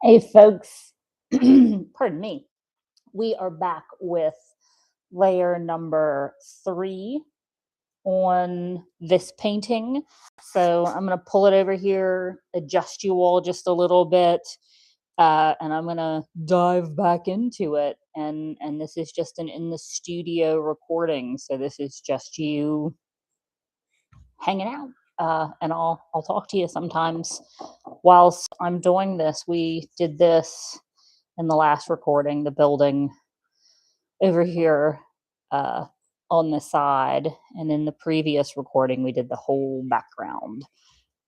Hey, folks, pardon me. We are back with layer number 3 on this painting. So I'm going to pull it over here, adjust you all just a little bit, and I'm going to dive back into it. And this is just an in the studio recording. So this is just you hanging out. And I'll talk to you sometimes whilst I'm doing this. We did this in the last recording, the building over here on the side, and in the previous recording we did the whole background.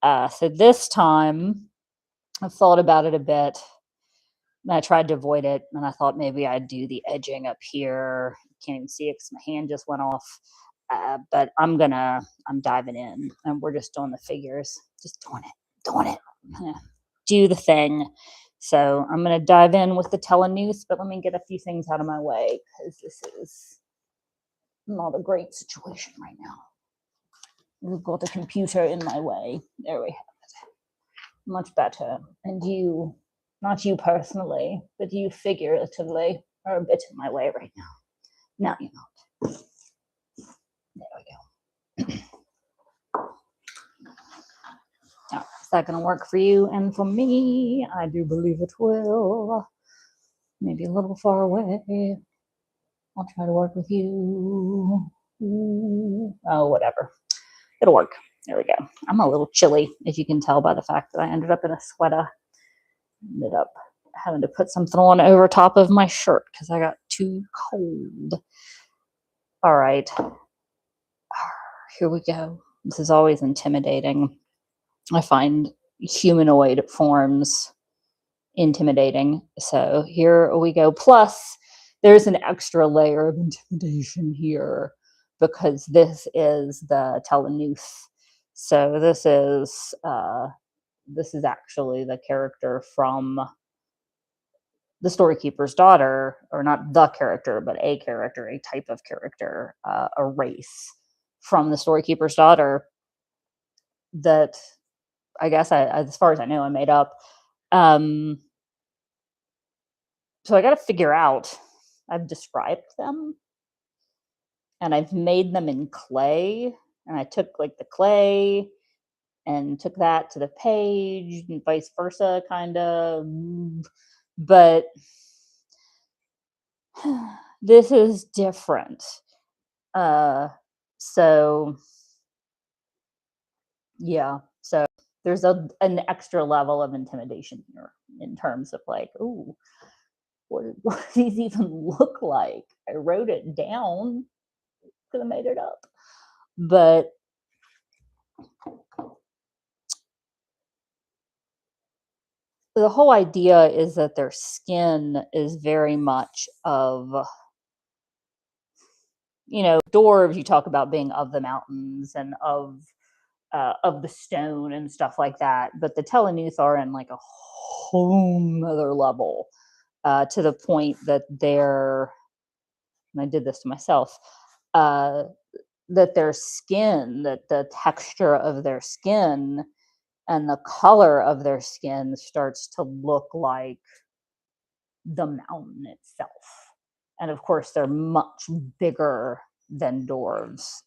So this time I've thought about it a bit, and I tried to avoid it, and I thought maybe I'd do the edging up here. Can't even see it because my hand just went off. But I'm diving in, and we're just doing the figures, just doing it, do the thing. So I'm gonna dive in with the telenews, but let me get a few things out of my way because this is not a great situation right now. We've got a computer in my way. There we have it. Much better. And you, not you personally, but you figuratively are a bit in my way right now. Now you're not. There we go. Now, is that going to work for you and for me? I do believe it will. Maybe a little far away. I'll try to work with you. Oh, whatever. It'll work. There we go. I'm a little chilly, as you can tell by the fact that I ended up in a sweater. Ended up having to put something on over top of my shirt because I got too cold. All right. Here we go. This is always intimidating. I find humanoid forms intimidating. So here we go. Plus, there's an extra layer of intimidation here because this is the telenouth. So this is actually the character from the Storykeeper's daughter, or not the character, but a character, a type of character, a race from the Storykeeper's daughter that I guess as far as I know, I made up. So I got to figure out. I've described them, and I've made them in clay, and I took like the clay and took that to the page, and vice versa, kind of. But this is different. So yeah, so there's an extra level of intimidation here in terms of like, ooh, what do these even look like? I wrote it down, could have made it up, but the whole idea is that their skin is very much of, dwarves. You talk about being of the mountains and of the stone and stuff like that, but the Teleneuth are in like a whole other level, to the point that and I did this to myself, that their skin, that the texture of their skin and the color of their skin starts to look like the mountain itself. And of course, they're much bigger than dwarves,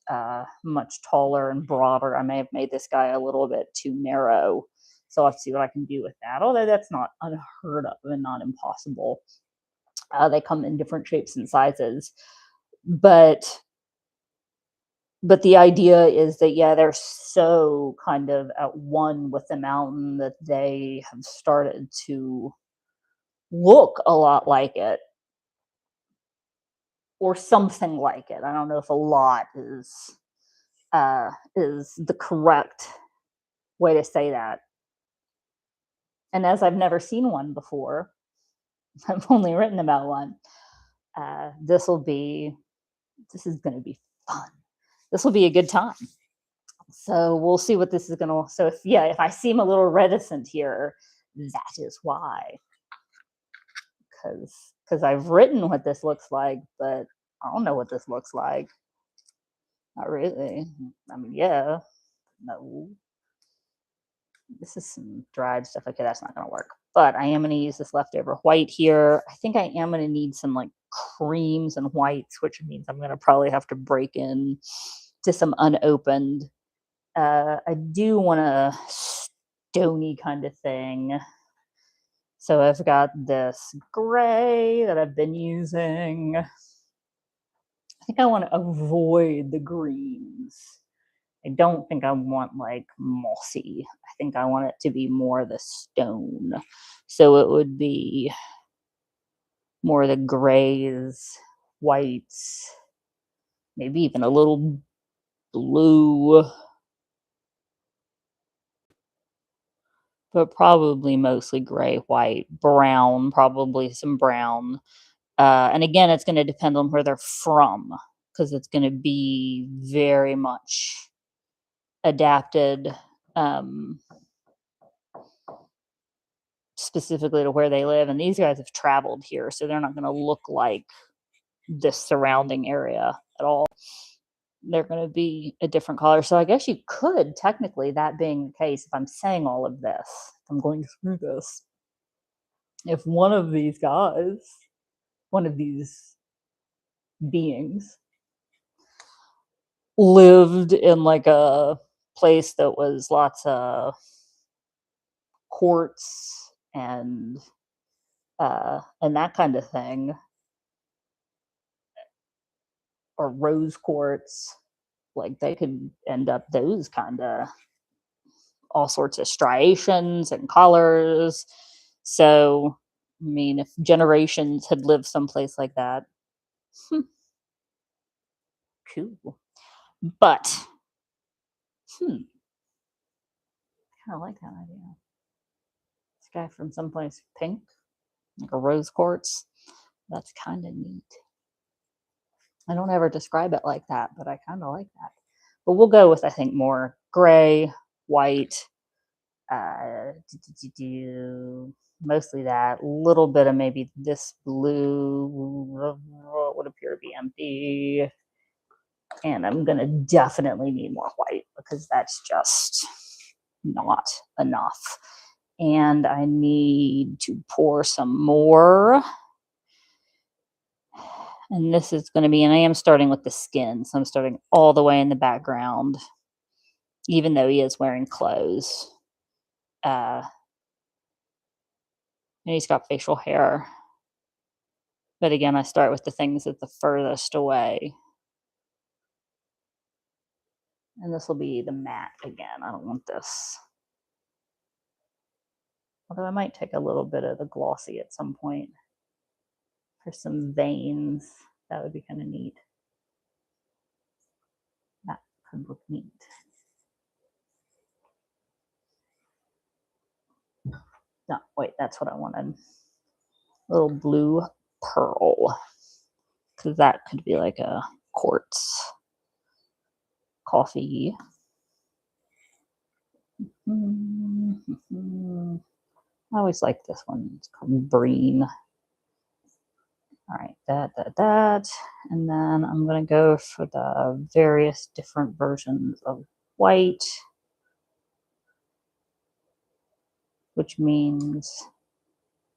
much taller and broader. I may have made this guy a little bit too narrow, so I'll have to see what I can do with that. Although that's not unheard of and not impossible. They come in different shapes and sizes, but the idea is that, yeah, they're so kind of at one with the mountain that they have started to look a lot like it, or something like it. I don't know if a lot is the correct way to say that. And as I've never seen one before, I've only written about one. This is going to be fun. This will be a good time. So we'll see what this is going to. So if I seem a little reticent here, that is why. Because I've written what this looks like, but I don't know what this looks like. Not really. I mean, yeah, no. This is some dried stuff. Okay, that's not going to work. But I am going to use this leftover white here. I think I am going to need some like creams and whites, which means I'm going to probably have to break in to some unopened. I do want a stony kind of thing. So I've got this gray that I've been using. I think I want to avoid the greens. I don't think I want like mossy. I think I want it to be more the stone. So it would be more the grays, whites, maybe even a little blue, but probably mostly gray, white, brown, probably some brown. And again, it's going to depend on where they're from because it's going to be very much adapted specifically to where they live. And these guys have traveled here, so they're not going to look like this surrounding area at all. They're going to be a different color. So I guess you could, technically, that being the case, if I'm saying all of this, I'm going through this. If one of these guys, one of these beings, lived in like a place that was lots of quartz and that kind of thing, or rose quartz, like they could end up those kind of all sorts of striations and colors. So, I mean, if generations had lived someplace like that, cool. But, kind of like that idea. This guy from someplace pink, like a rose quartz. That's kind of neat. I don't ever describe it like that, but I kind of like that. But we'll go with, I think, more gray, white, mostly that. Little bit of maybe this blue, what would appear to be empty. And I'm going to definitely need more white because that's just not enough. And I need to pour some more. And this is going to be, and I am starting with the skin. So I'm starting all the way in the background, even though he is wearing clothes. And he's got facial hair. But again, I start with the things at the furthest away. And this will be the matte again. I don't want this. Although I might take a little bit of the glossy at some point for some veins. That would be kind of neat. That could look neat. No, wait, that's what I wanted. Little blue pearl. Because that could be like a quartz coffee. I always like this one. It's called Breen. All right, that. And then I'm going to go for the various different versions of white, which means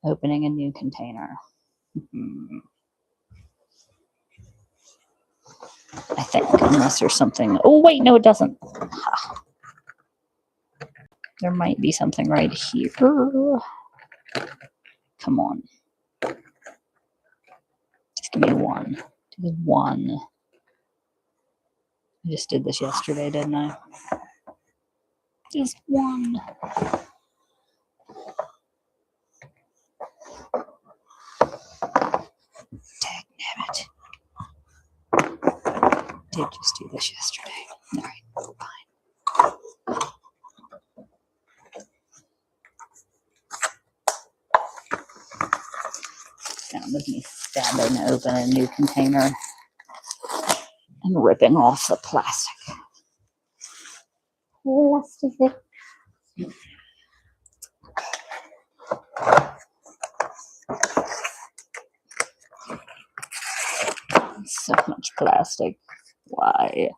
opening a new container. I think, unless there's something. Oh, wait, no, it doesn't. There might be something right here. Come on. Just give me one. Just one. I just did this yesterday, didn't I? Just one. Dagnabbit. Did just do this yesterday. All right, fine. Sound of me stabbing open a new container and ripping off the plastic. So much plastic. Why?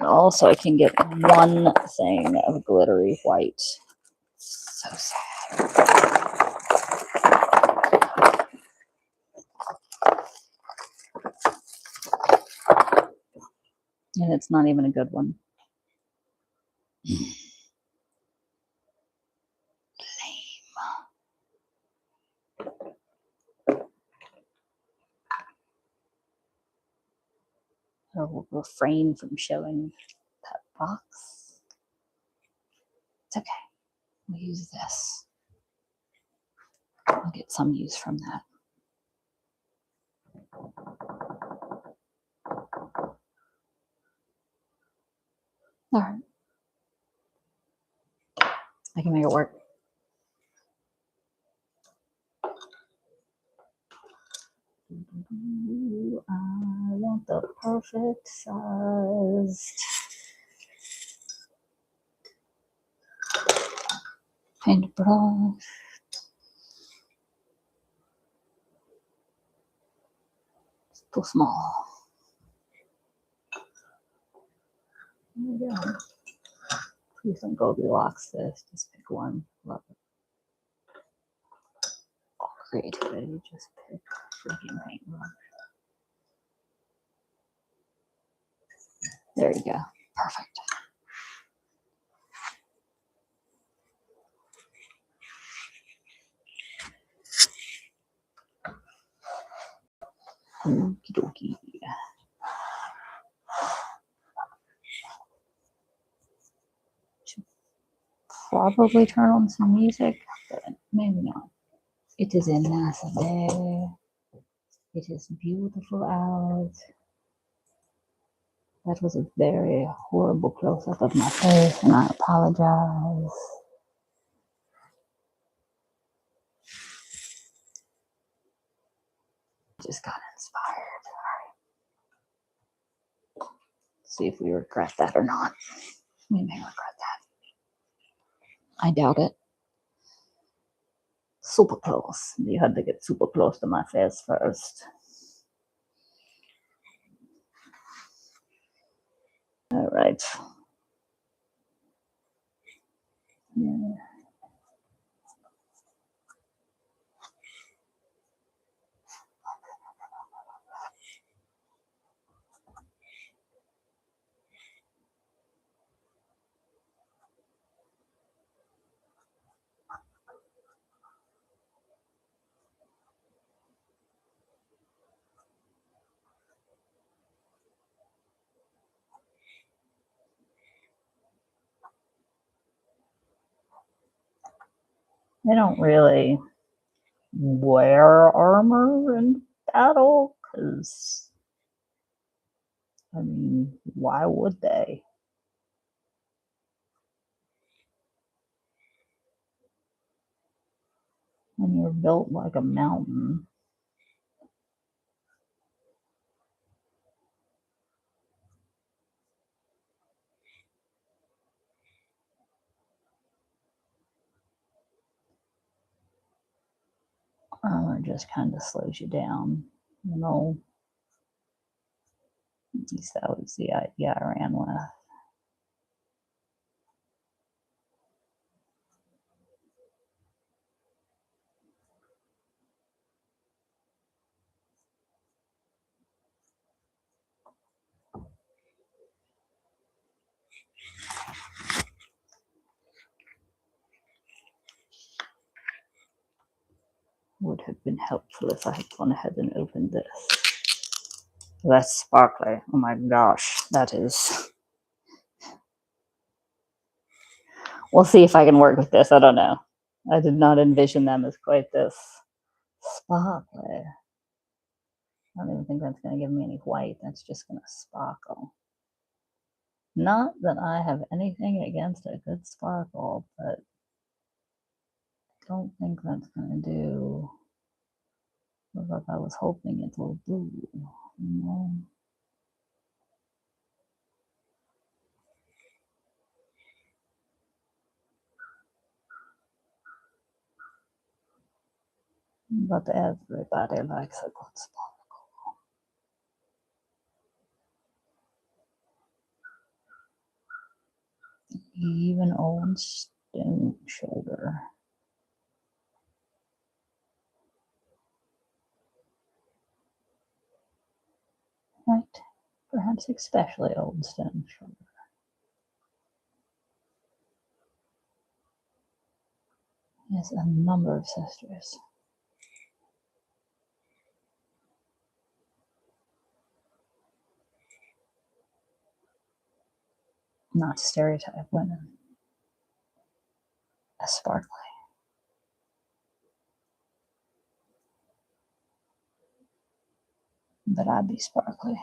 also I can get one thing of glittery white. So sad. And it's not even a good one. I will refrain from showing that box. It's okay. We'll use this. I'll get some use from that. All right. I can make it work. I want the perfect sized paintbrush. It's too small. There we go. Please don't Goldilocks this. Just pick one. Love it. Oh, creativity. Just pick freaking paintbrush. There you go. Perfect. Okie dokie. Should probably turn on some music, but maybe not. It is a nice day. It is beautiful out. That was a very horrible close-up of my face, and I apologize. Just got inspired. See if we regret that or not. We may regret that. I doubt it. Super close. You had to get super close to my face first. All right. Yeah. They don't really wear armor in battle, because, I mean, why would they? When you're built like a mountain. Armor just kind of slows you down, you know. At least that was the idea I ran with. Would have been helpful if I had gone ahead and opened this. That's sparkly. Oh my gosh, that is. We'll see if I can work with this. I don't know. I did not envision them as quite this sparkly. I don't even think that's going to give me any white. That's just going to sparkle. Not that I have anything against a good sparkle, but I don't think that's going to do what I was hoping it will do. You know? But everybody likes a good sparkle. Even old stone shoulder. Right. Perhaps especially old stone shoulder. He has a number of sisters. Not to stereotype women as sparkly. But I'd be sparkly.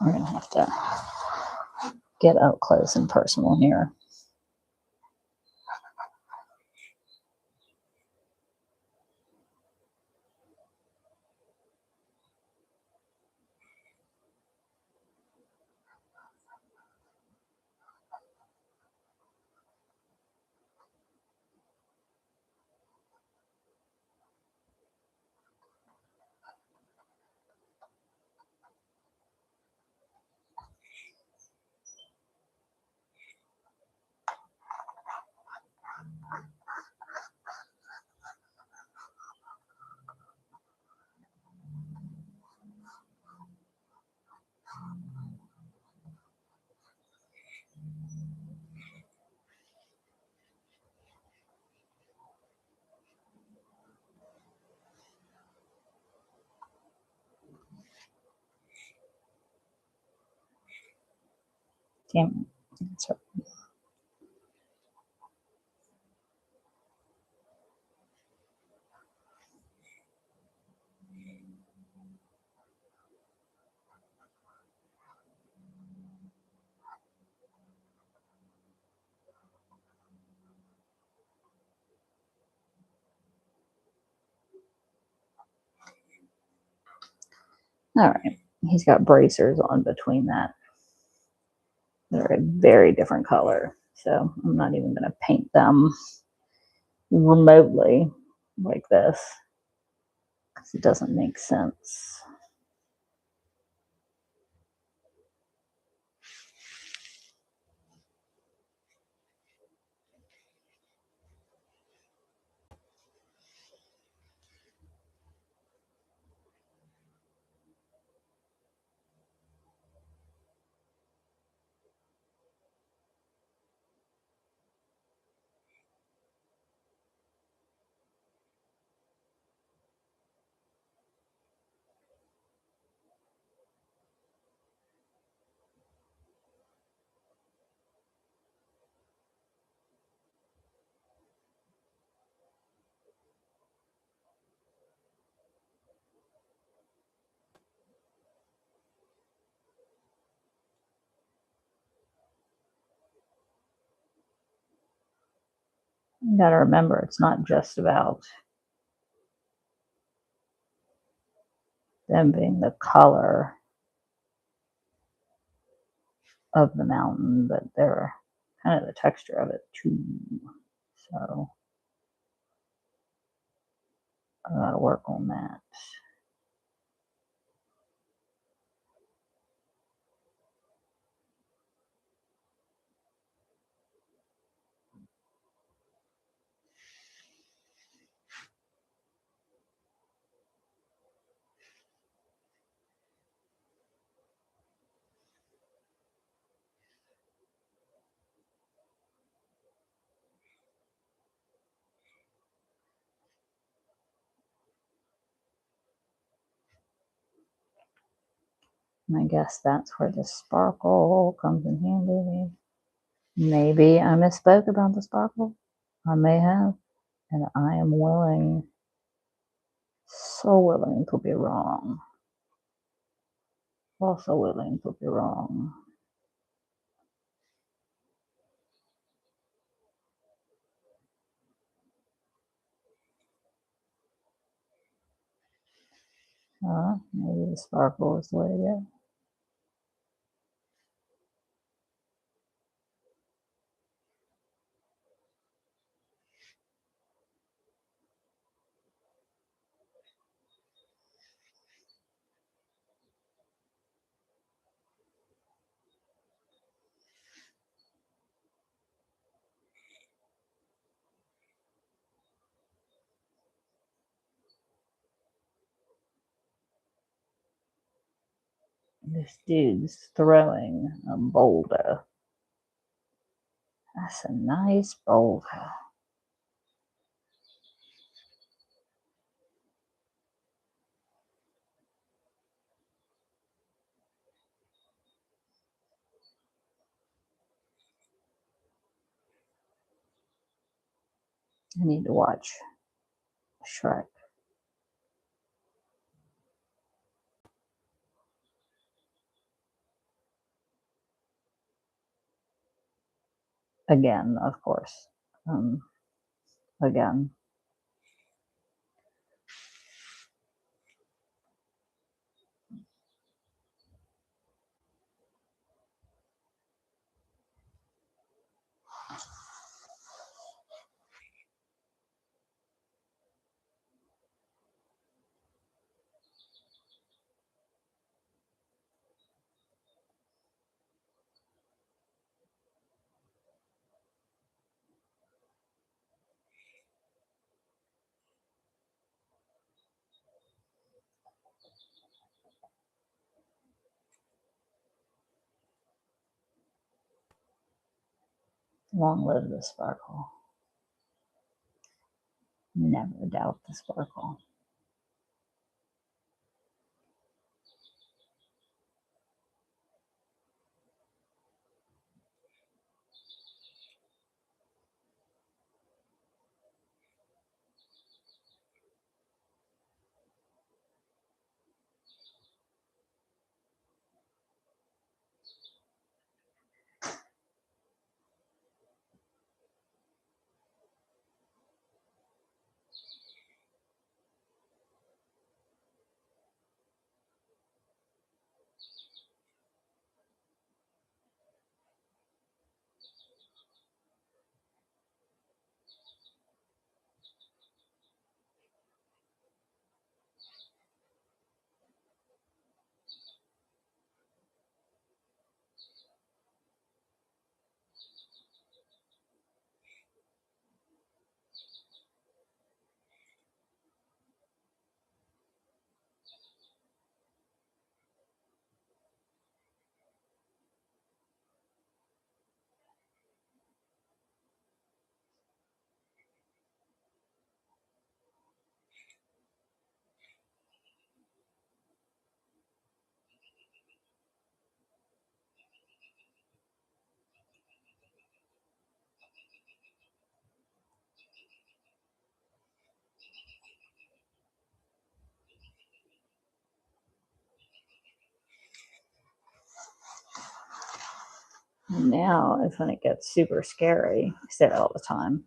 We're going to have to get up close and personal here. Damn, that's right. All right. He's got bracers on between that. They're a very different color. So I'm not even going to paint them remotely like this because it doesn't make sense. You got to remember, it's not just about them being the color of the mountain, but they're kind of the texture of it too. So I got to work on that. And I guess that's where the sparkle comes in handy. Maybe I misspoke about the sparkle. I may have. And I am willing, so willing to be wrong. Also willing to be wrong. Maybe the sparkle is the way to go. This dude's throwing a boulder. That's a nice boulder. I need to watch Shrek. Again, of course. Again. Long live the sparkle. Never doubt the sparkle. Now is when it gets super scary. I say that all the time.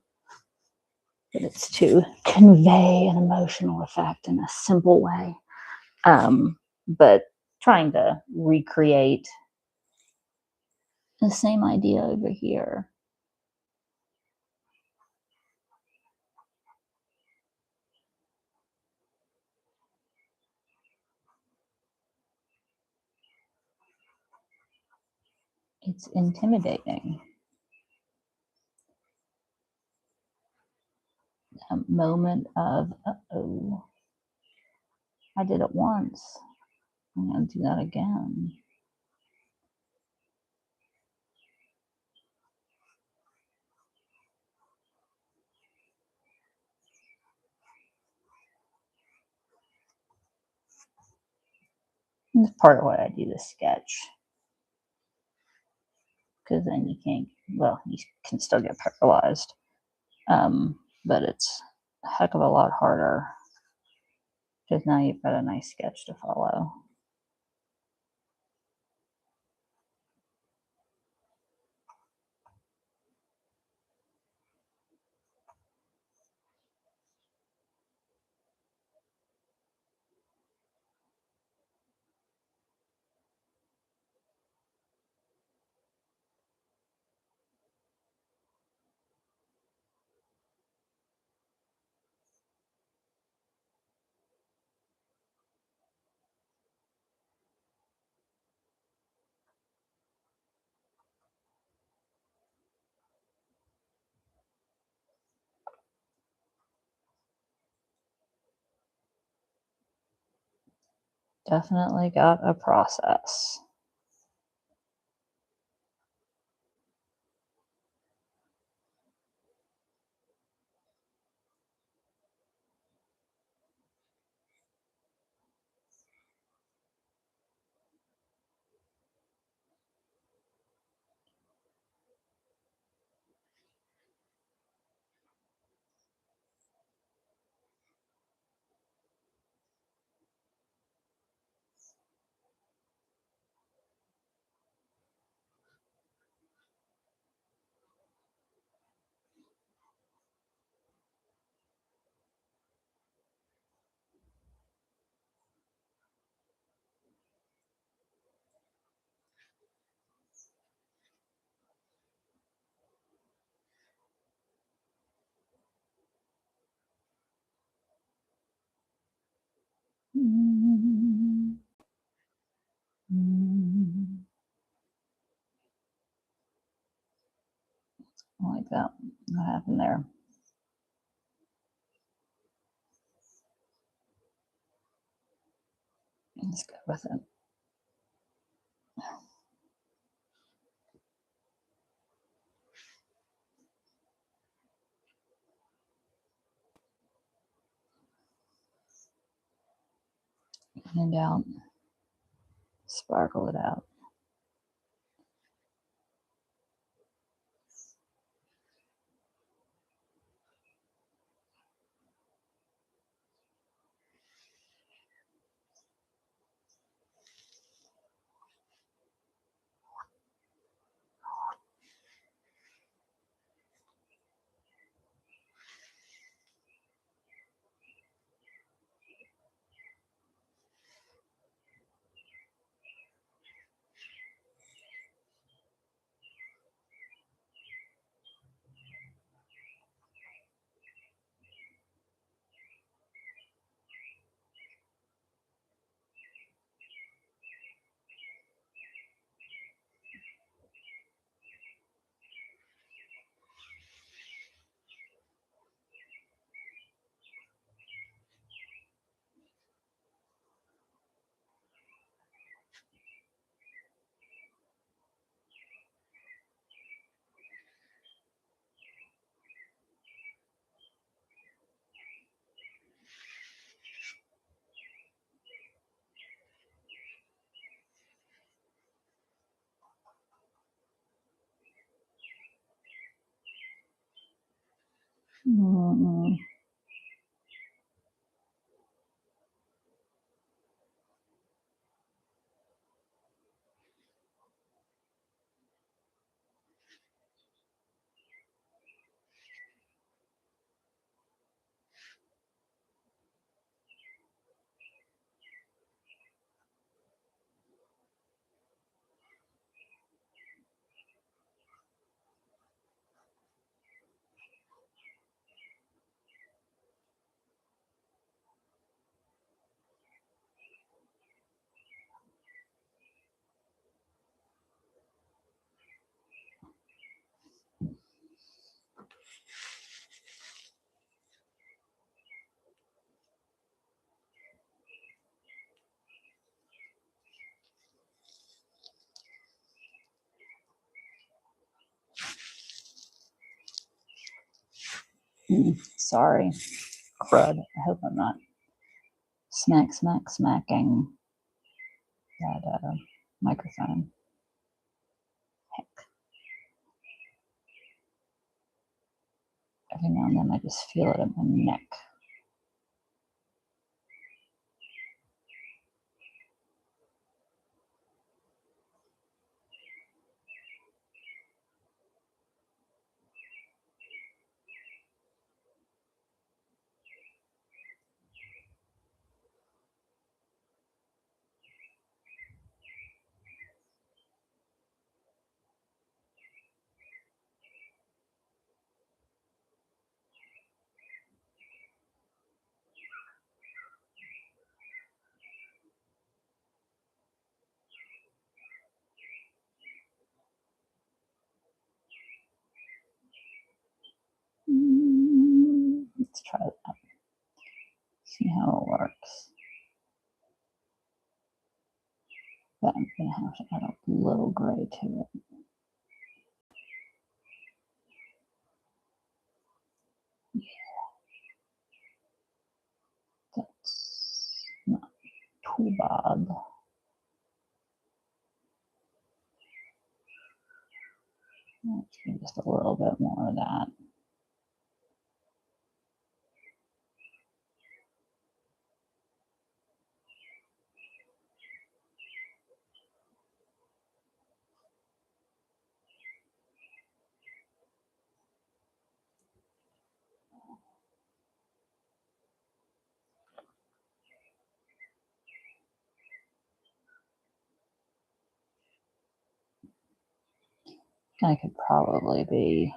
But it's to convey an emotional effect in a simple way. But trying to recreate the same idea over here. It's intimidating. A moment of, oh, I did it once. I'm going to do that again. And that's part of why I do the sketch. Because then you can't, well, you can still get paralyzed. But it's a heck of a lot harder because now you've got a nice sketch to follow. Definitely got a process. I like that. What happened there? Let's go with it. In doubt, sparkle it out. Mm-hmm. Sorry, crud. I hope I'm not smacking that microphone. Heck. Every now and then I just feel it in my neck. Let's try that. See how it works. but I'm going to have to add a little gray to it. Yeah, that's not too bad. Let's do just a little bit more of that. I could probably be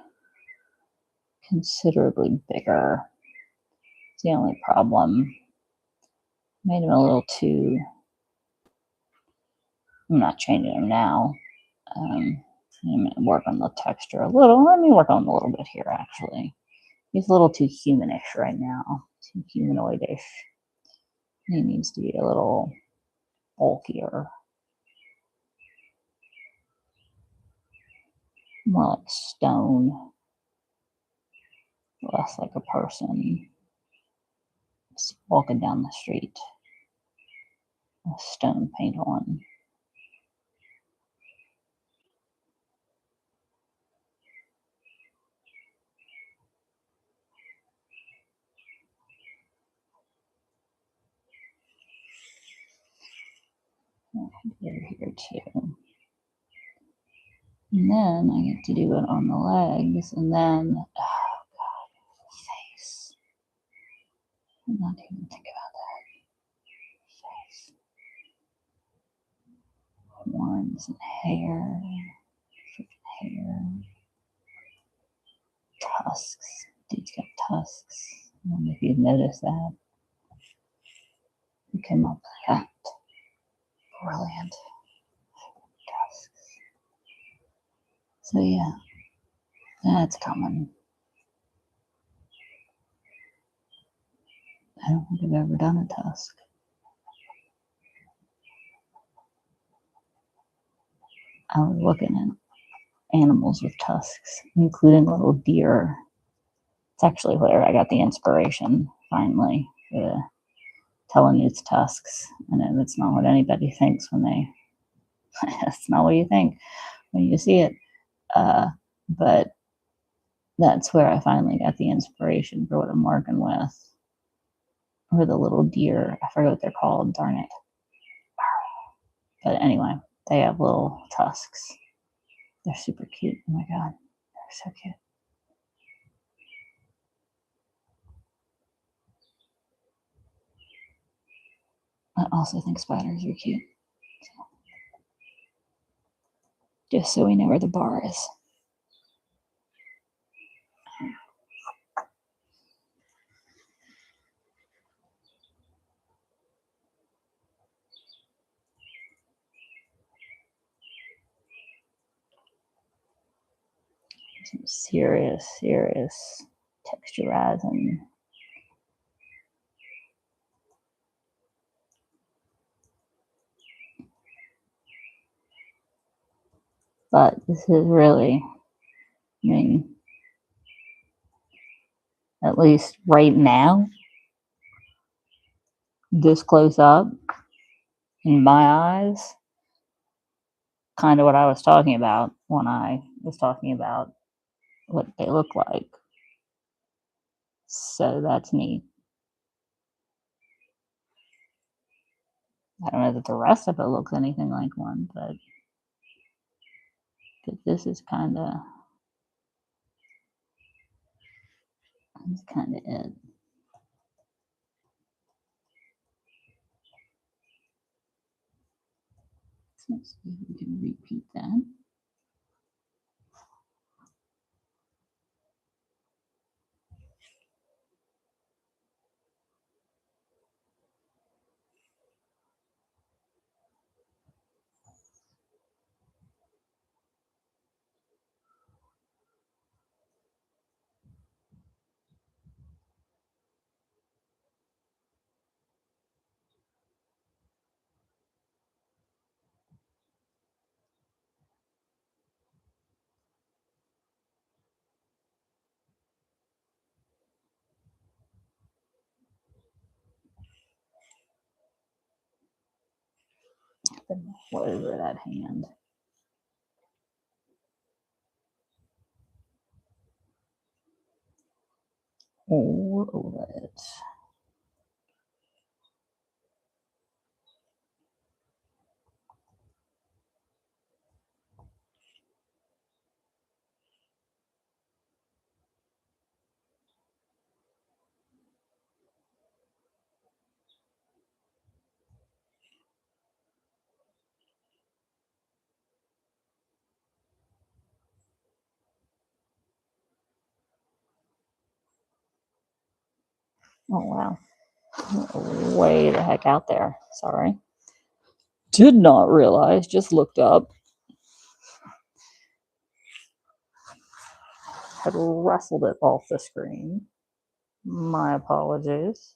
considerably bigger. It's the only problem. Made him a little too. I'm not changing him now. I'm going to work on the texture a little. Let me work on a little bit here, actually. He's a little too humanish right now, too humanoidish. He needs to be a little bulkier. More like stone, less like a person. Just walking down the street with stone paint on. Here too. And then I get to do it on the legs, and then, oh god, face. I'm not even thinking about that. Face. Horns and hair. Hair. Tusks. Dude's got tusks. I don't know if you've noticed that. Who came up with that? Brilliant. Tusks. So yeah, that's coming. I don't think I've ever done a tusk. I was looking at animals with tusks, including little deer. It's actually where I got the inspiration, finally, for telling you it's tusks. And it's not what anybody thinks when they, that's not what you think when you see it. But that's where I finally got the inspiration for what I'm working with. Or the little deer. I forget what they're called, darn it. But anyway, they have little tusks. They're super cute. Oh my god, they're so cute. I also think spiders are cute. Just so we know where the bar is. Some serious texturizing. But this is really, I mean, at least right now, this close up, in my eyes, kind of what I was talking about when I was talking about what they look like. So that's neat. I don't know that the rest of it looks anything like one, but this is kind of, that's kind of it. So let's see if we can repeat that. over that hand. All over it. Oh, wow. Way the heck out there. Sorry. Did not realize, just looked up. Had wrestled it off the screen. My apologies.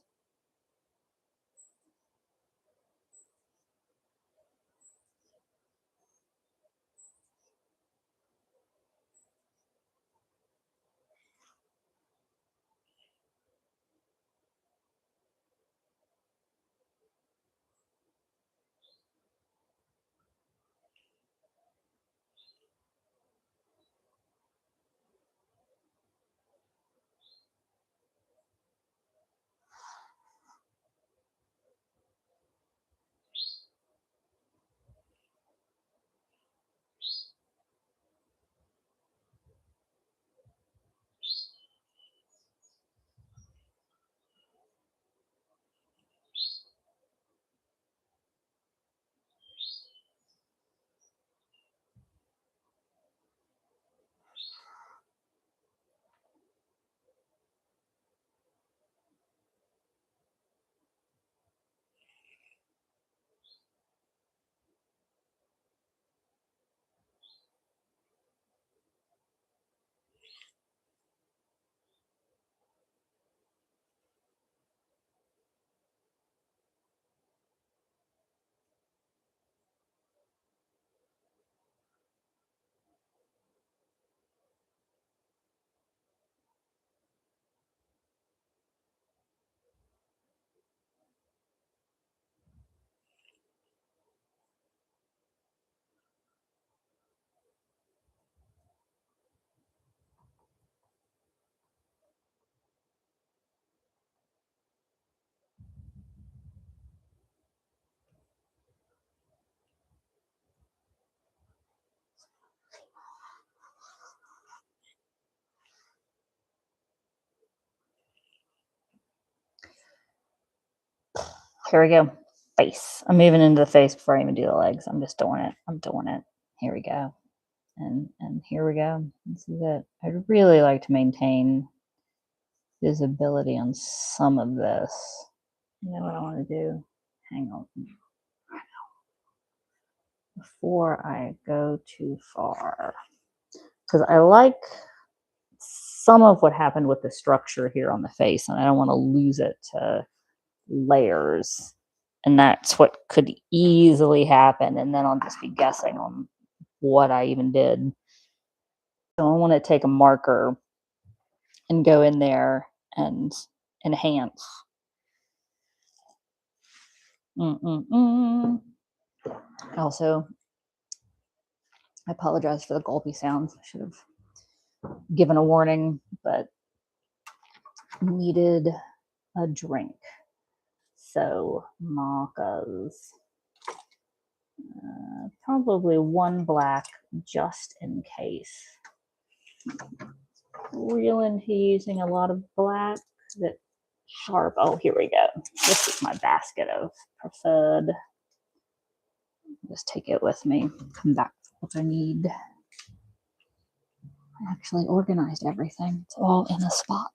Here we go. Face. I'm moving into the face before I even do the legs. I'm just doing it. I'm doing it. Here we go. And here we go. This is it. I'd really like to maintain visibility on some of this. You know what I want to do? Hang on. Before I go too far. Because I like some of what happened with the structure here on the face, and I don't want to lose it to layers. And that's what could easily happen. And then I'll just be guessing on what I even did. So I want to take a marker and go in there and enhance. Also, I apologize for the gulpy sounds. I should have given a warning, but needed a drink. So macas. Probably one black just in case. Real into using a lot of black. That sharp. Oh, here we go. This is my basket of preferred. Just take it with me. Come back for what I need. I actually organized everything. It's all in a spot.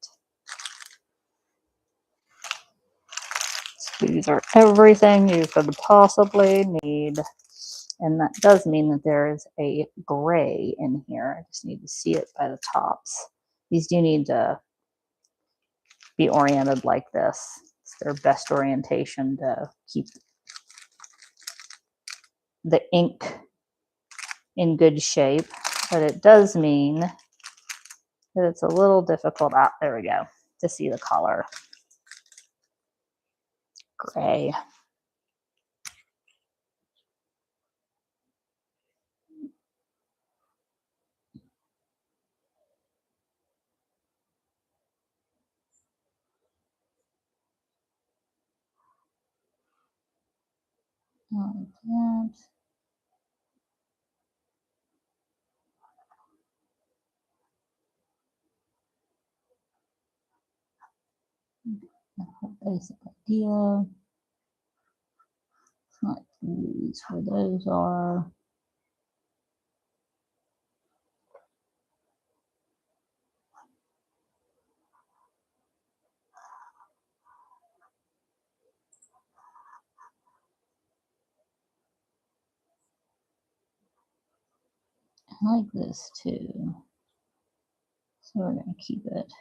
So these are everything you could possibly need. And that does mean that there is a gray in here. I just need to see it by the tops. These do need to be oriented like this. It's their best orientation to keep the ink in good shape. But it does mean that it's a little difficult. Ah, there we go. To see the color. Gray. Like that. Basic idea. Not these where those are. I like this too. So we're going to keep it.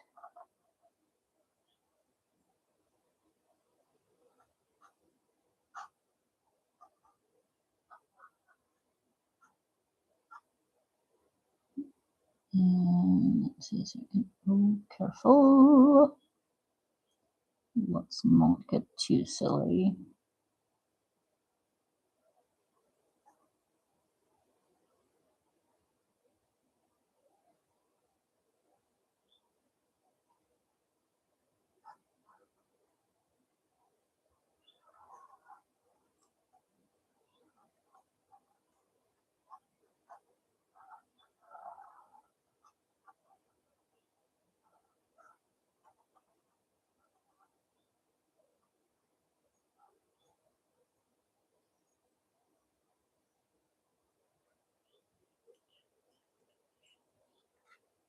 And let's see a second. Oh, careful. Let's not get too silly.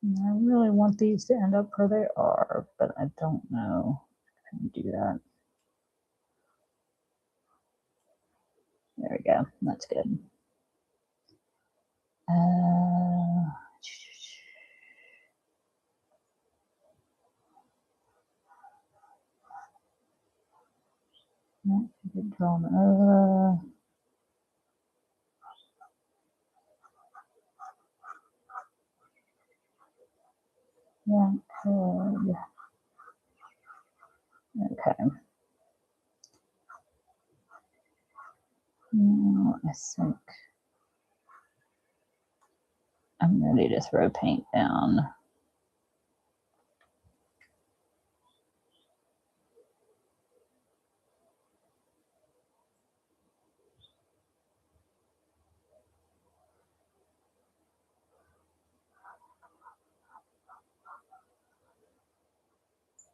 I really want these to end up where they are, but I don't know if I can do that. There we go. That's good. Good drawn over. Yeah, good. Okay. Now I think I'm ready to throw paint down.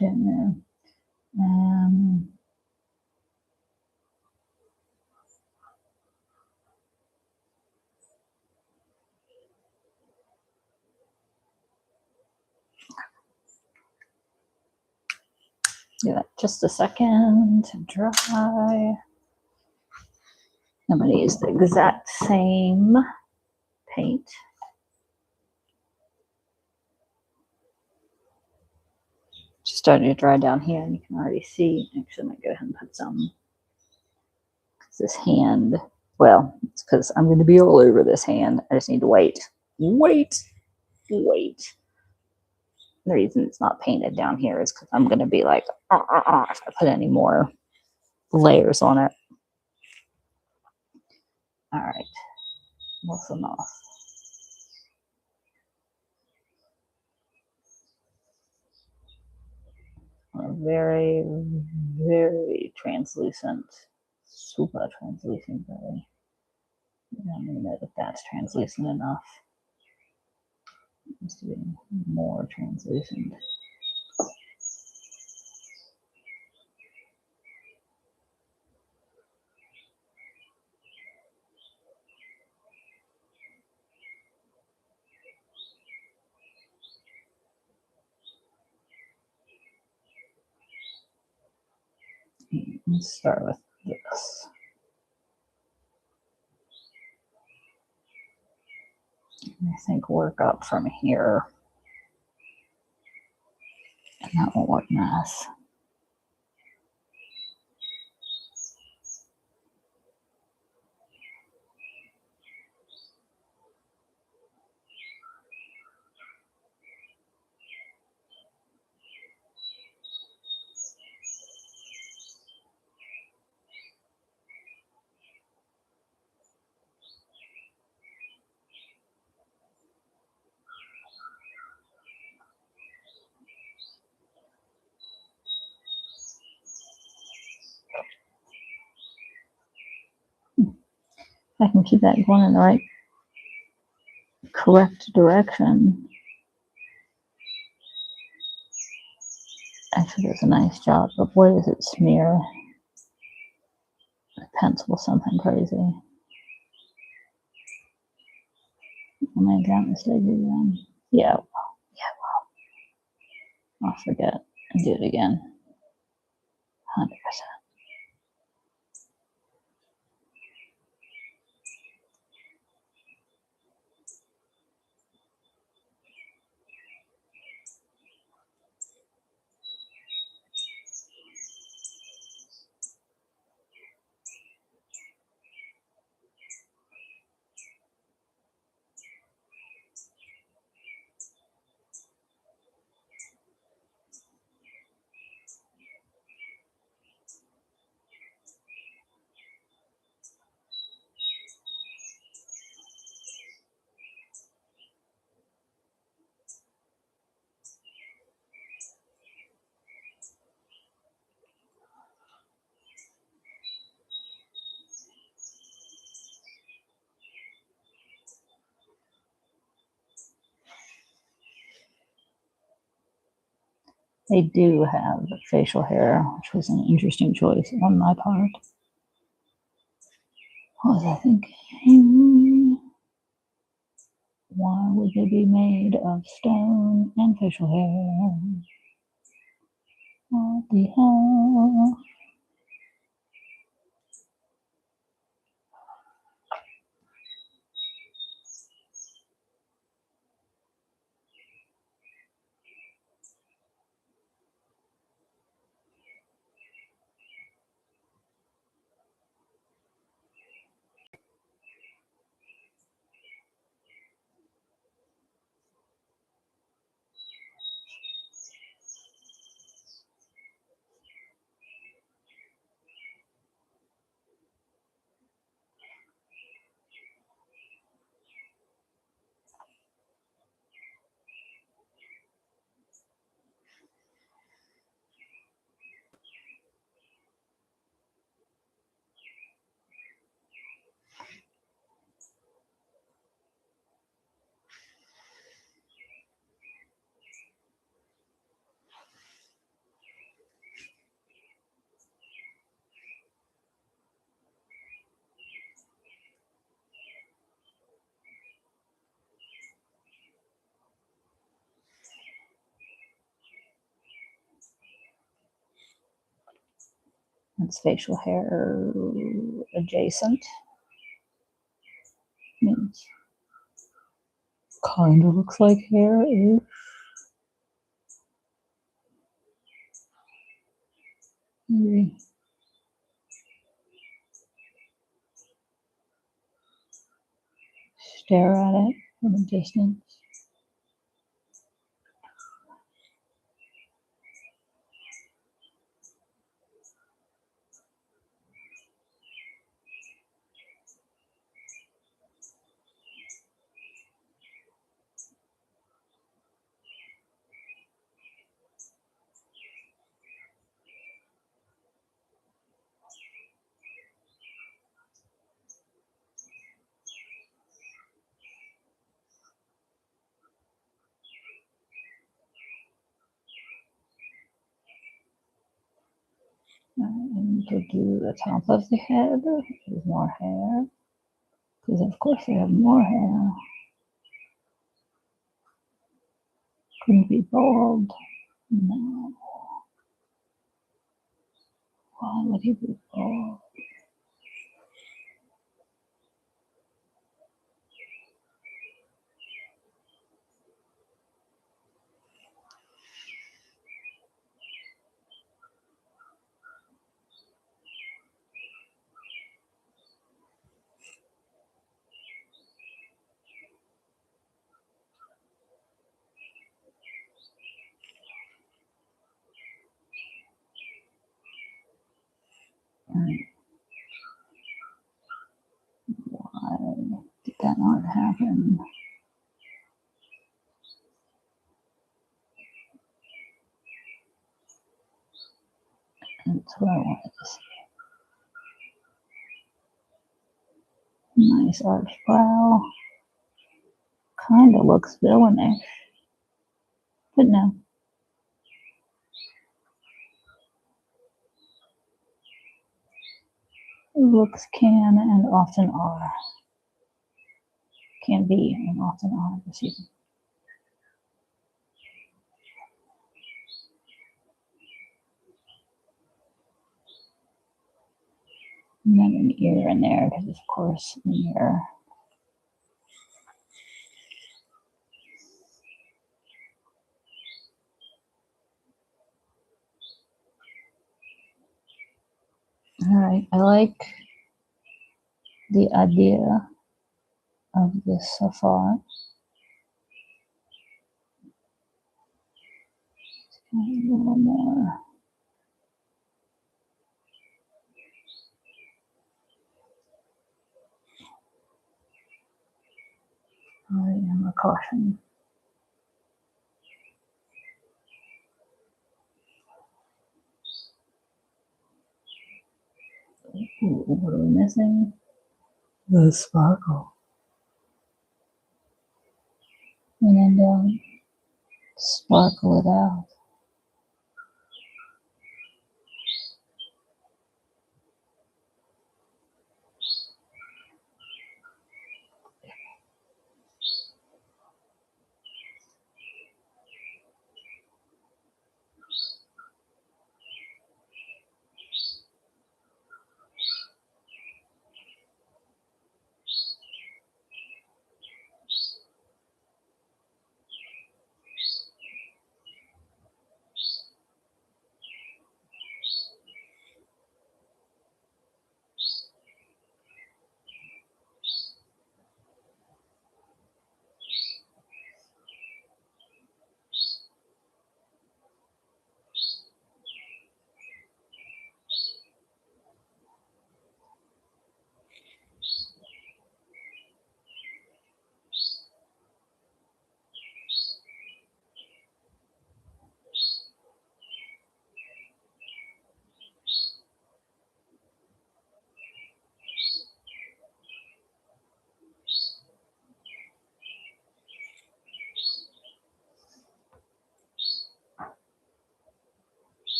Don't know. Give it just a second to dry. I'm going to use the exact same paint. Just starting to dry down here, and you can already see. Actually, I'm going to go ahead and put some. This hand, well, it's because I'm going to be all over this hand. I just need to wait. The reason it's not painted down here is because I'm going to be like, if I put any more layers on it. All right, that's enough. Very, very translucent, super translucent. Really, I don't even know if that's translucent enough. It needs to be more translucent. Let's start with this. I think work up from here. And that won't look nice. I can keep that going in the right, correct direction. Actually, does a nice job, but boy, does it smear the pencil something crazy. I made that mistake again. Yeah, I'll forget and do it again. 100%. They do have facial hair, which was an interesting choice on my part. What was I thinking? Why would they be made of stone and facial hair? What the hell? That's facial hair adjacent. Means kind of looks like hair. Maybe stare at it from a distance. And to do the top of the head with more hair, because of course they have more hair. Couldn't be bald. No. Why would he be bald? Why did that not happen? That's what I wanted to see. Nice arched brow. Kind of looks villainish, but no. Looks can and often are. Can be and often are receiving. And then an ear in there, because of course an ear. All right, I like the idea of this so far. A little more. I am a caution. Ooh, what are we missing? The sparkle. And then sparkle it out.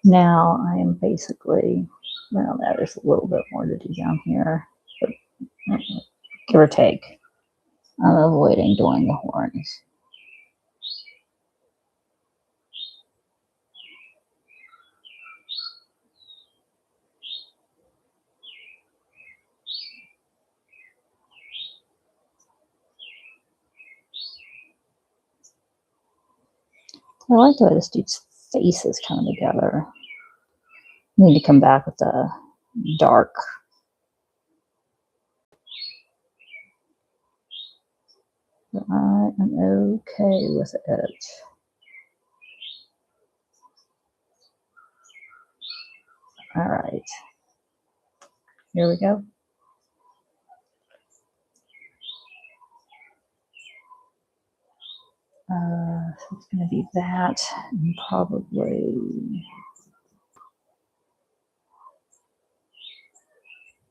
Now I am basically, well, there's a little bit more to do down here, but give or take. I'm avoiding doing the horns. I like the way this dude's face is coming together. I need to come back with the dark. But I am okay with it. All right. Here we go. So it's going to be that and probably.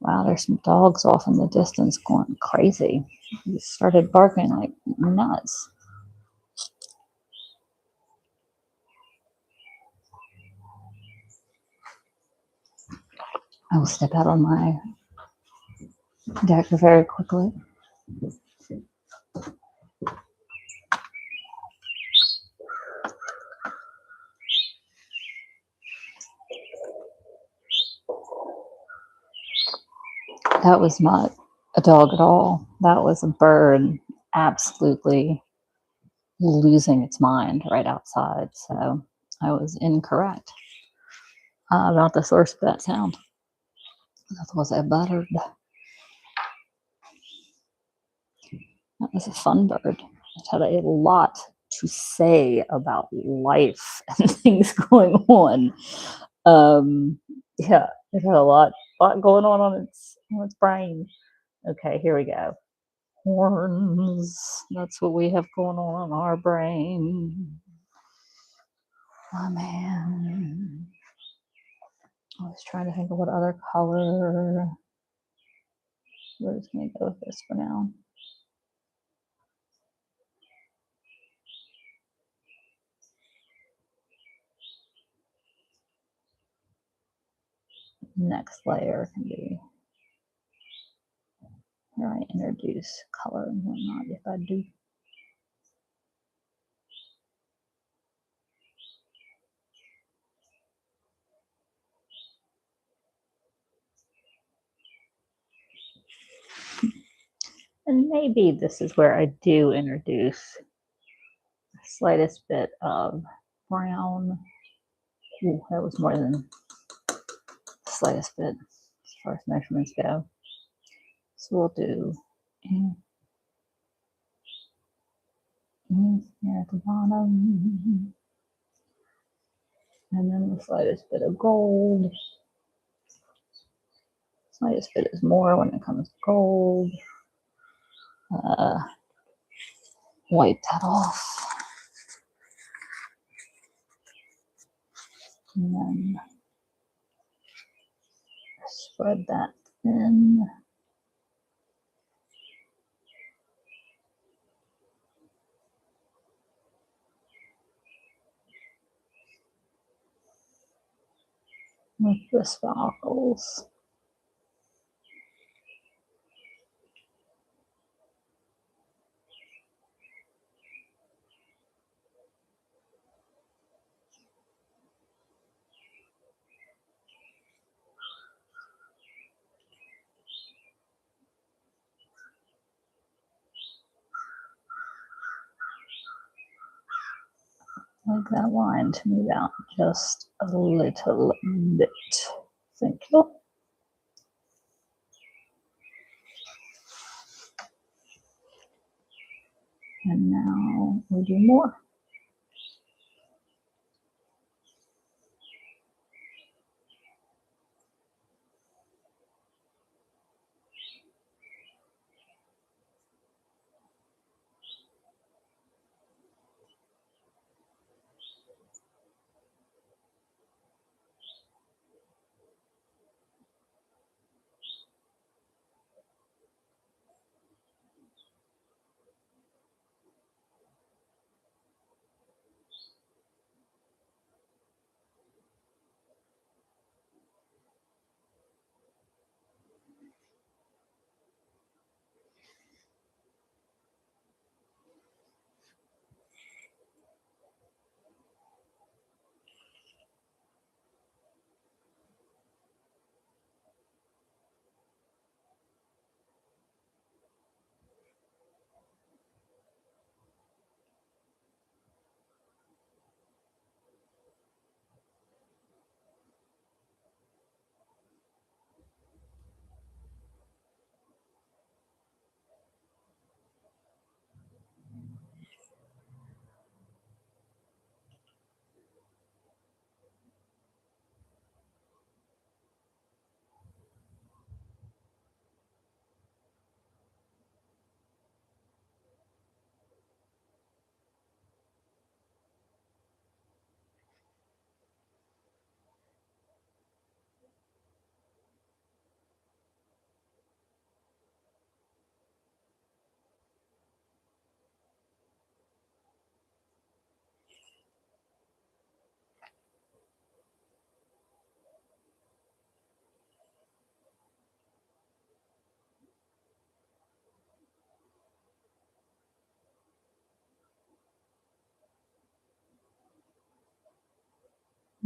Wow, there's some dogs off in the distance going crazy. He started barking like nuts. I will step out on my deck very quickly. That was not a dog at all. That was a bird absolutely losing its mind right outside. So I was incorrect about the source of that sound. That was a bird. That was a fun bird. It had a lot to say about life and things going on. Yeah, it had a lot going on its brain. Okay, here we go. Horns. That's what we have going on in our brain. Oh man. I was trying to think of what other color. We're just gonna go with this for now. Next layer can be where I introduce color and whatnot if I do. And maybe this is where I do introduce the slightest bit of brown. Ooh, that was more than the slightest bit as far as measurements go. So we'll do here at the bottom. And then the slightest bit of gold. Slightest bit is more when it comes to gold. Wipe that off. And then spread that thin. With the sparkles. Like that line to move out just a little bit. Thank you. And now we do more.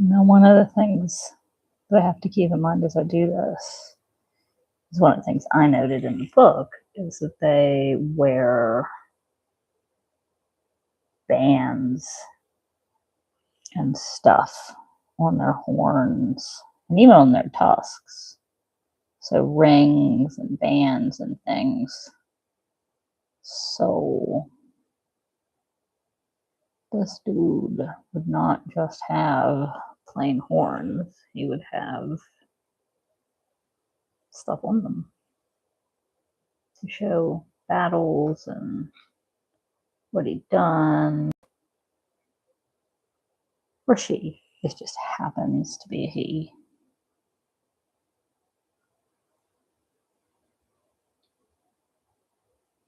Now, one of the things that I have to keep in mind as I do this One of the things I noted in the book is that they wear bands and stuff on their horns and even on their tusks. So rings and bands and things. So this dude would not just have plain horns. He would have stuff on them to show battles and what he'd done. Or she. It just happens to be a he.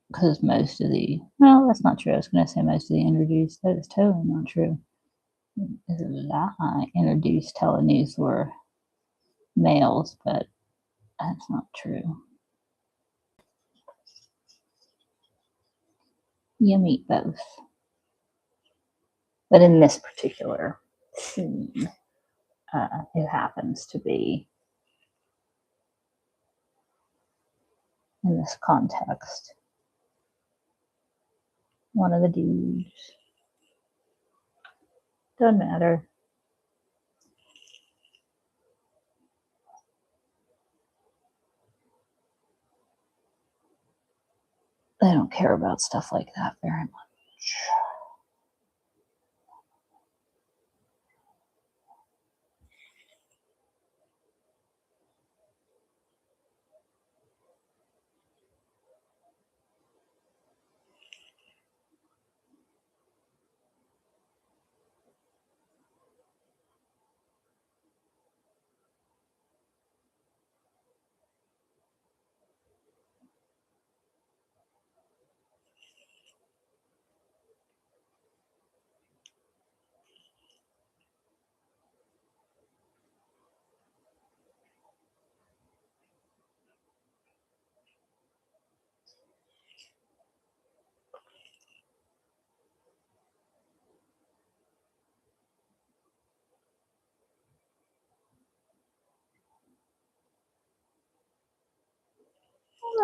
Because most of the, well, that's not true. I was going to say most of the introduced, that is totally not true. Is a lie. Introduced telenews were males, but that's not true. You meet both. But in this particular scene, it happens to be in this context one of the dudes. Doesn't matter. They don't care about stuff like that very much.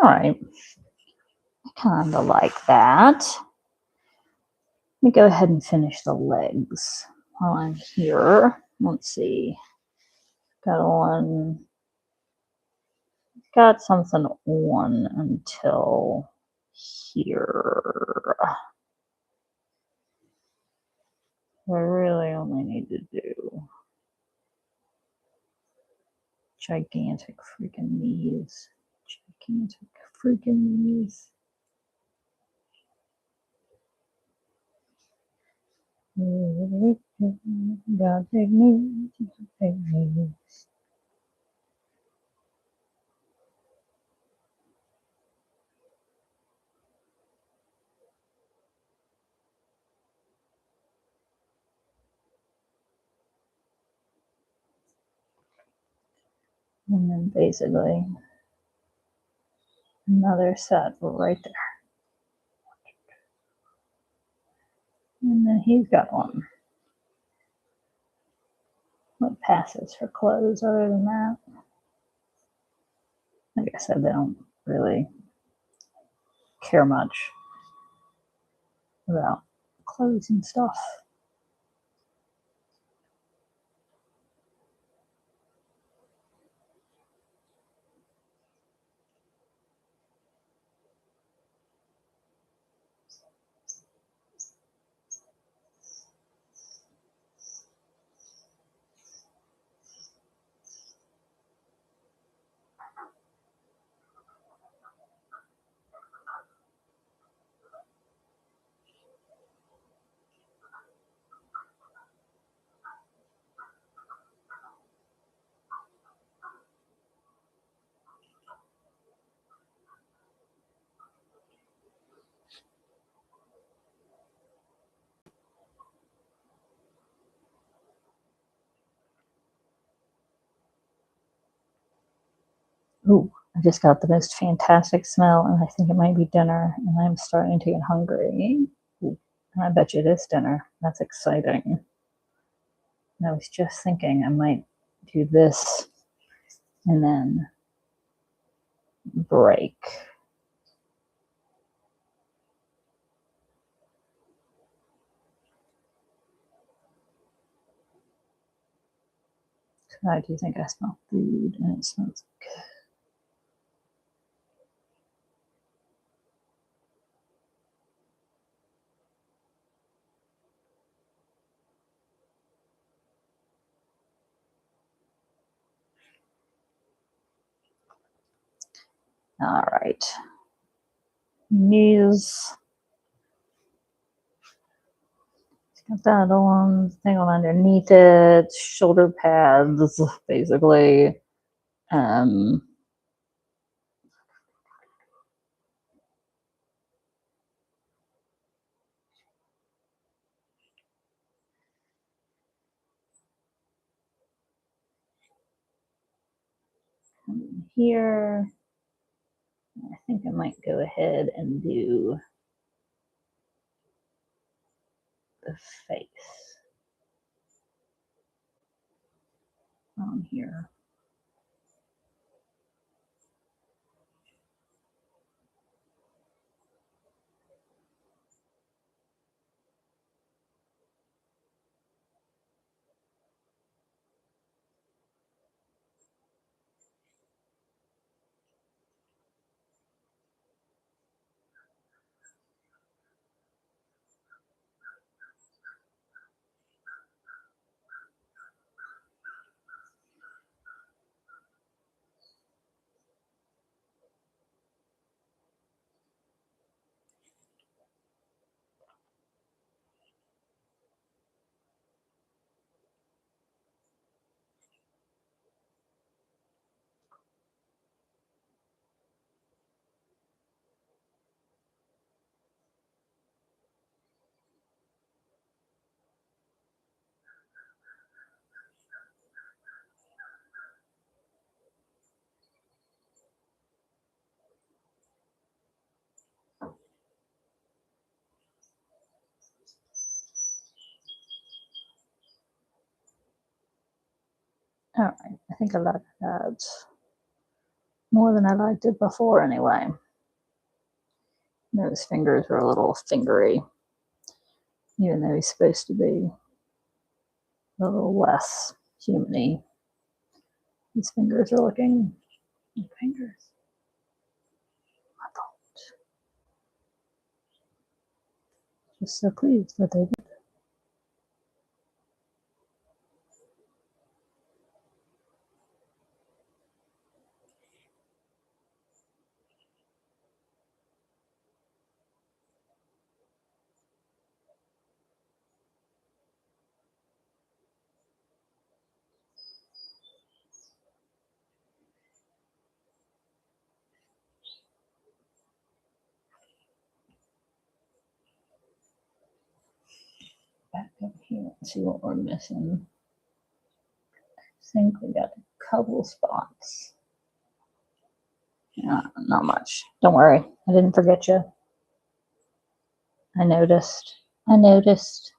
All right. I kind of like that. Let me go ahead and finish the legs while I'm here. Let's see. Got something on until here. I really only need to do gigantic freaking knees. Gigantic freaking knees. Got big knees, big knees. And then basically another set right there. And then he's got one. What passes for clothes other than that? Like I said, they don't really care much about clothes and stuff. Ooh, I just got the most fantastic smell, and I think it might be dinner, and I'm starting to get hungry. Ooh, and I bet you it is dinner. That's exciting. And I was just thinking I might do this and then break. I do think I smell food and it smells good. All right. Knees. Got that on thing on underneath it. Shoulder pads, basically. Here. I think I might go ahead and do the face on here. All right, I think I like that more than I liked it before anyway. Those fingers are a little fingery, even though he's supposed to be a little less humany. His fingers are looking like fingers. Just so pleased that they did. Back up here and see what we're missing. I think we got a couple spots. Not much. Don't worry. I didn't forget you. I noticed. I noticed.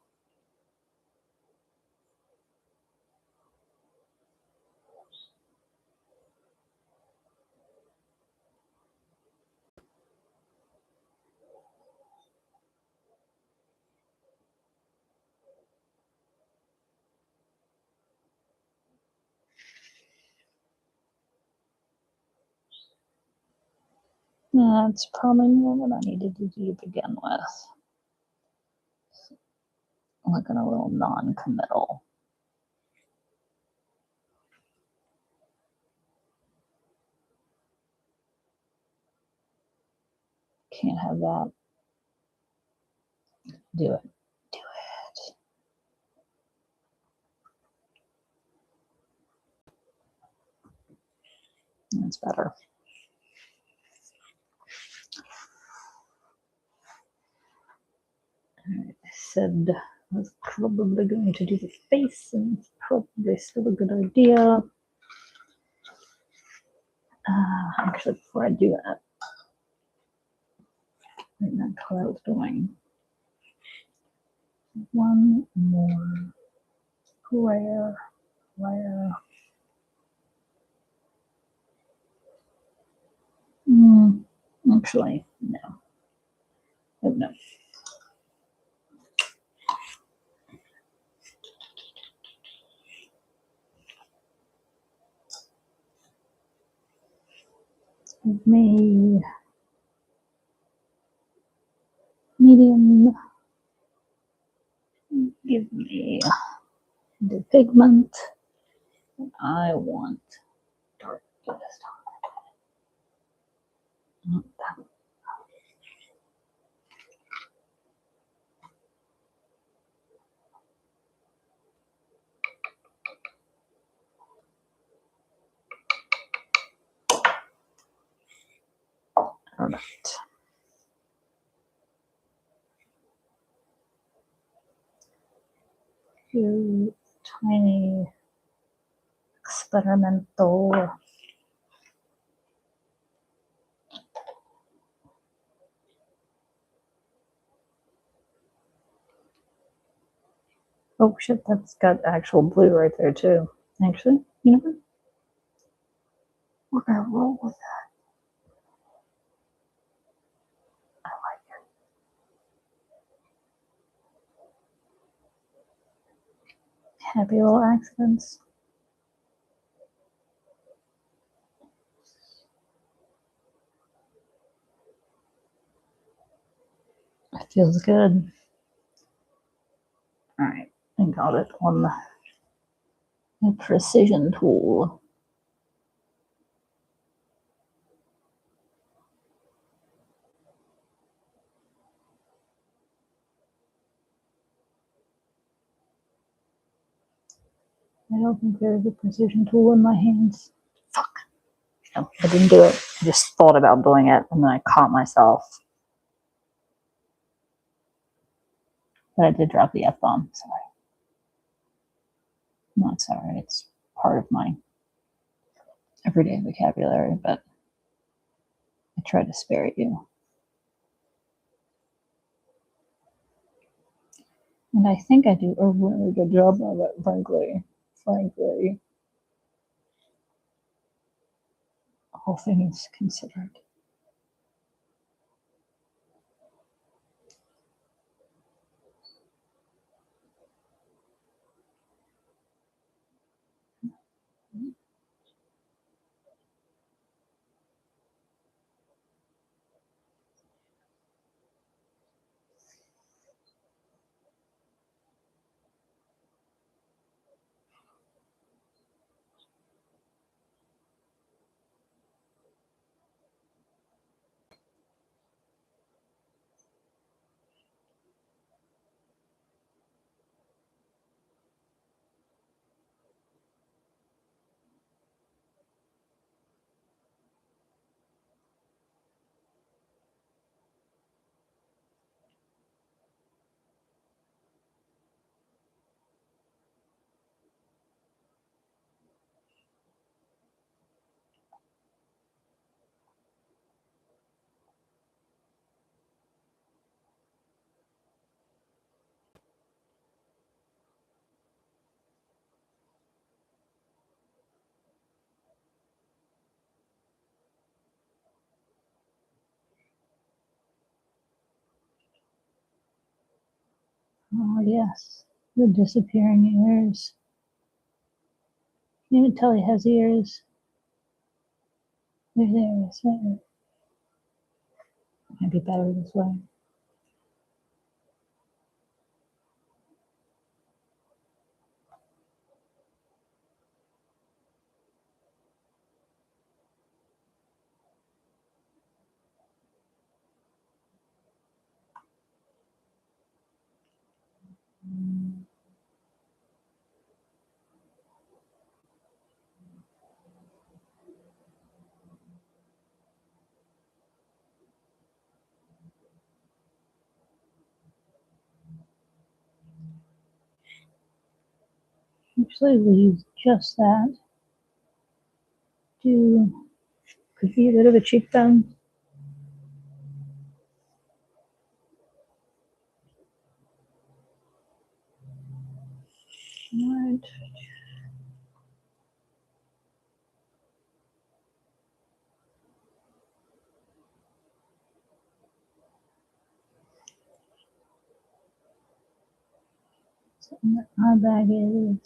That's probably more what I needed to do to begin with. Looking a little non-committal. Can't have that. Do it. Do it. That's better. I said I was probably going to do the face, and it's probably still a good idea. Actually, before I do that, I think that cloud's going. One more glare. Actually, no. Oh, no. Give me medium. Give me the pigment. I want dark this time. Not that. All right. Few tiny experimental oh shit, that's got actual blue right there too. Actually, you know what? We're gonna roll with that. I like it. Happy little accidents. It feels good. All right, I got it on the precision tool. I don't think there's a precision tool in my hands. Fuck. No, I didn't do it. I just thought about doing it and then I caught myself. But I did drop the F bomb. Sorry. Not sorry. It's part of my everyday vocabulary, but I try to spare it you. And I think I do a really good job of it, frankly. All things considered. Oh, yes. The disappearing ears. You can tell he has ears. There's ears. Might be better this way. Actually, we'll use just that. Could be a bit of a cheekbone. Right. Our bag is.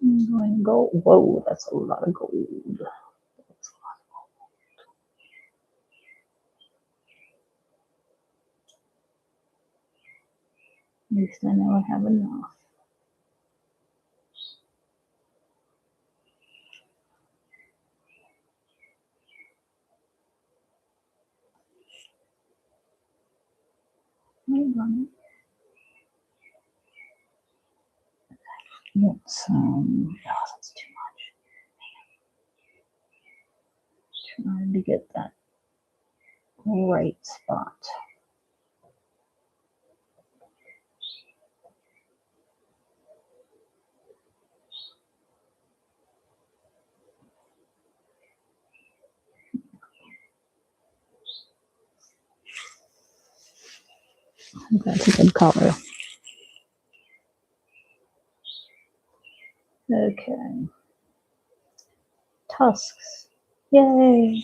I'm going gold. Whoa, that's a lot of gold. At least I know I have enough. Let's that's too much. Trying to get that right spot. That's a good color. Okay. Tusks. Yay.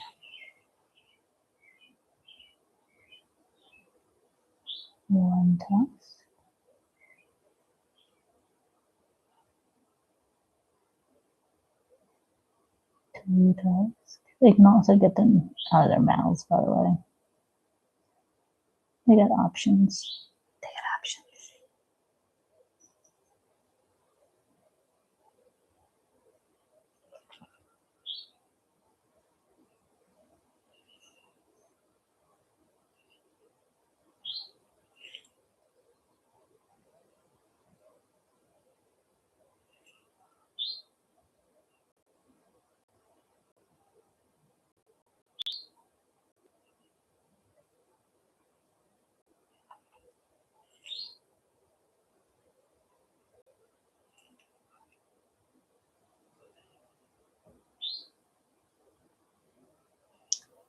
One tusk. Two tusks. They can also get them out of their mouths, by the way. They got options. They got options.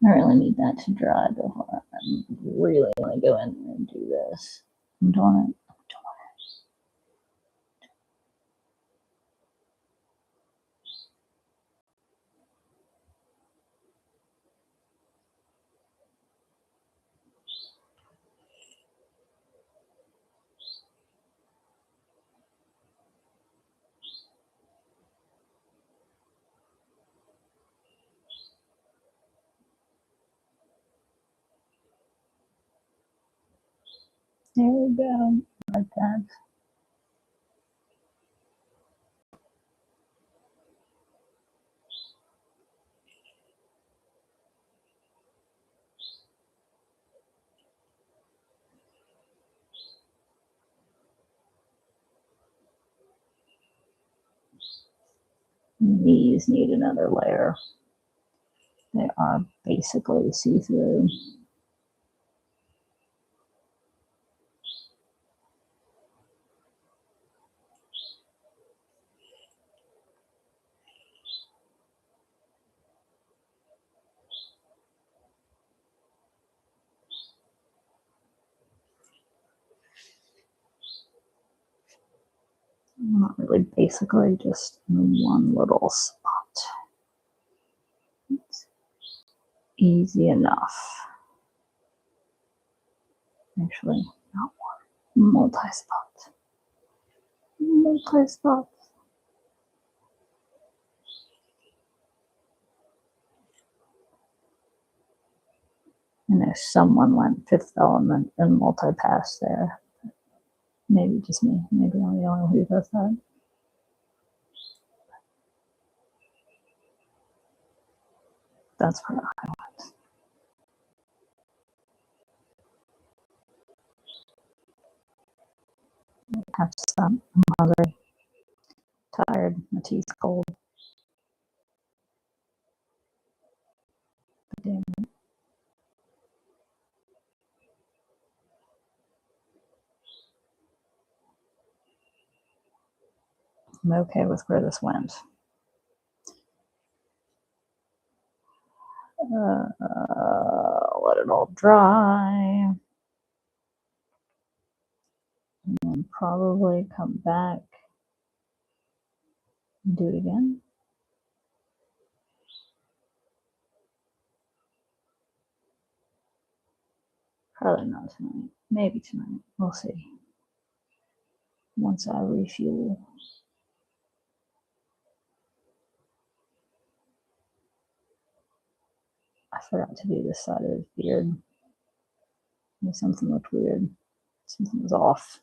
I really need that to dry before I really want to go in there and do this. I'm doing it. There we go. Like that. These need another layer. They are basically see-through. Not really basically, just in one little spot. It's easy enough. Actually, not one. Multi-spot. Multi-spot. I know someone went Fifth Element and multi-pass there. Maybe just me. Maybe I'm the only one who does that. That's where I went. I have to stop. I'm hungry. Tired. My teeth cold. But damn it. I'm okay with where this went. Let it all dry. And then probably come back and do it again. Probably not tonight. Maybe tonight. We'll see. Once I refuel. I forgot to do this side of his beard. Something looked weird. Something was off.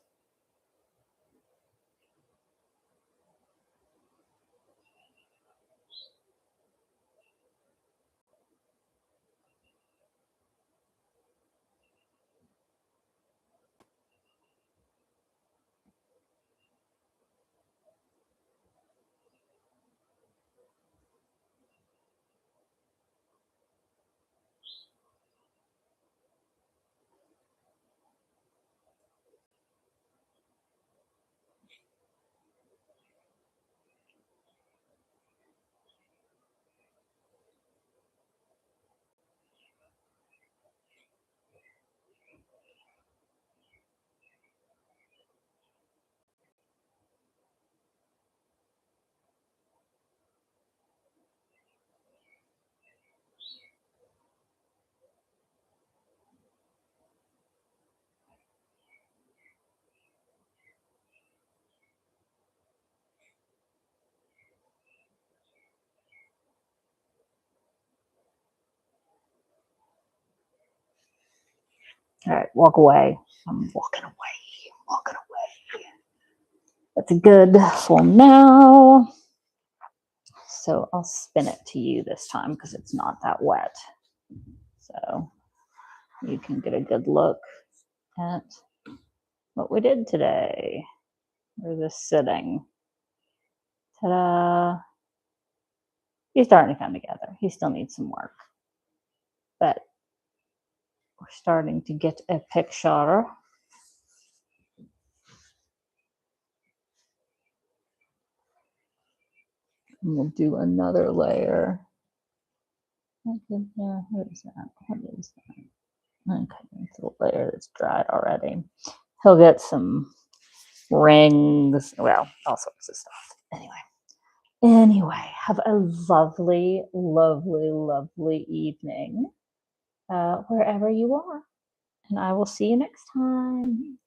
All right, walk away. I'm walking away. Walking away. That's good for now. So I'll spin it to you this time because it's not that wet. So you can get a good look at what we did today. Where's this sitting? Ta-da! He's starting to come together. He still needs some work. But we're starting to get a picture. And we'll do another layer Yeah, what is that? What is that? Okay, it's a layer that's dried already. He'll get some rings, well, all sorts of stuff. Anyway, have a lovely, lovely, lovely evening wherever you are. And I will see you next time.